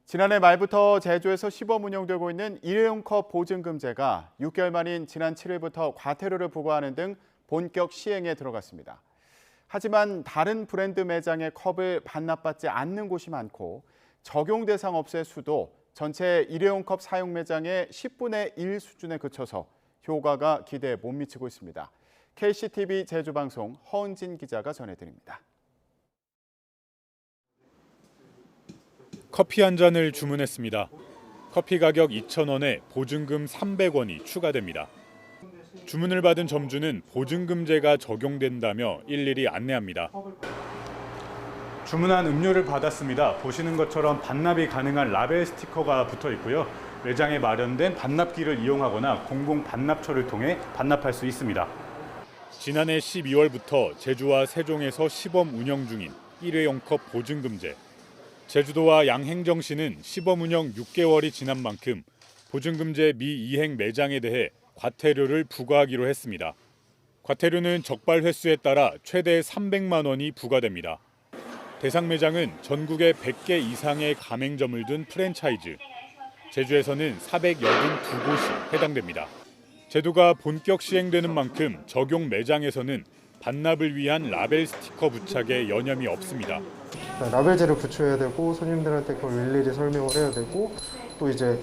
지난해 말부터 제주에서 시범 운영되고 있는 일회용컵 보증금제가 6개월 만인 지난 7일부터 과태료를 부과하는 등 본격 시행에 들어갔습니다. 하지만 다른 브랜드 매장의 컵을 반납받지 않는 곳이 많고 적용 대상 업체의 수도 전체 일회용컵 사용 매장의 10분의 1 수준에 그쳐서 효과가 기대에 못 미치고 있습니다. KCTV 제주방송 허은진 기자가 전해드립니다. 커피 한 잔을 주문했습니다. 커피 가격 2,000원에 보증금 300원이 추가됩니다. 주문을 받은 점주는 보증금제가 적용된다며 일일이 안내합니다. 주문한 음료를 받았습니다. 보시는 것처럼 반납이 가능한 라벨 스티커가 붙어 있고요. 매장에 마련된 반납기를 이용하거나 공공 반납처를 통해 반납할 수 있습니다. 지난해 12월부터 제주와 세종에서 시범 운영 중인 일회용컵 보증금제. 제주도와 양행정시는 시범 운영 6개월이 지난 만큼 보증금제 미이행 매장에 대해 과태료를 부과하기로 했습니다. 과태료는 적발 횟수에 따라 최대 300만 원이 부과됩니다. 대상 매장은 전국에 100개 이상의 가맹점을 둔 프랜차이즈. 제주에서는 482곳이 해당됩니다. 제도가 본격 시행되는 만큼 적용 매장에서는 반납을 위한 라벨 스티커 부착에 여념이 없습니다. 라벨제를 붙여야 되고 손님들한테 그걸 일일이 설명을 해야 되고 또 이제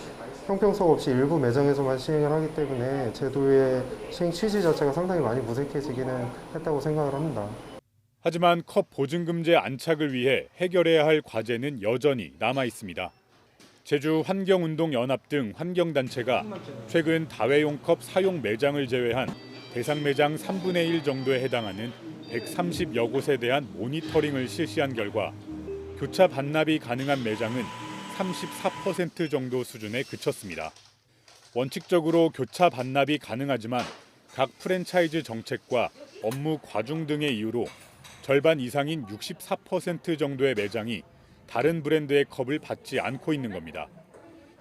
형평성 없이 일부 매장에서만 시행을 하기 때문에 제도의 시행 취지 자체가 상당히 많이 무색해지기는 했다고 생각을 합니다. 하지만 컵 보증금제 안착을 위해 해결해야 할 과제는 여전히 남아 있습니다. 제주 환경운동연합 등 환경단체가 최근 다회용 컵 사용 매장을 제외한 대상 매장 3분의 1 정도에 해당하는 130여 곳에 대한 모니터링을 실시한 결과 교차 반납이 가능한 매장은 34% 정도 수준에 그쳤습니다. 원칙적으로 교차 반납이 가능하지만 각 프랜차이즈 정책과 업무 과중 등의 이유로 절반 이상인 64% 정도의 매장이 다른 브랜드의 컵을 받지 않고 있는 겁니다.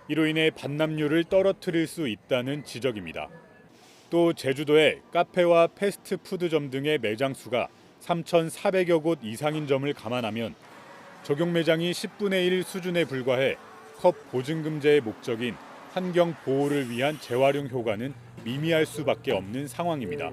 이로 인해 반납률을 떨어뜨릴 수 있다는 지적입니다. 또 제주도의 카페와 패스트푸드점 등의 매장 수가 3,400여 곳 이상인 점을 감안하면 적용 매장이 10분의 1 수준에 불과해 컵 보증금제의 목적인 환경 보호를 위한 재활용 효과는 미미할 수밖에 없는 상황입니다.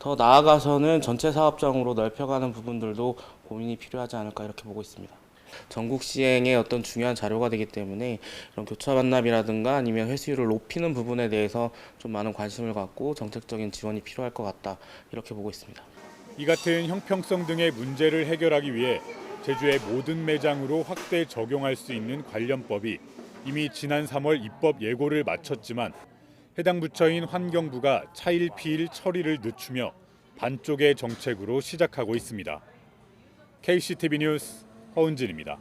더 나아가서는 전체 사업장으로 넓혀가는 부분들도 고민이 필요하지 않을까 이렇게 보고 있습니다. 전국 시행의 어떤 중요한 자료가 되기 때문에 이런 교차 반납이라든가 아니면 회수율을 높이는 부분에 대해서 좀 많은 관심을 갖고 정책적인 지원이 필요할 것 같다 이렇게 보고 있습니다. 이 같은 형평성 등의 문제를 해결하기 위해 제주의 모든 매장으로 확대 적용할 수 있는 관련법이 이미 지난 3월 입법 예고를 마쳤지만 해당 부처인 환경부가 차일피일 처리를 늦추며 반쪽의 정책으로 시작하고 있습니다. KCTV 뉴스 허은진입니다.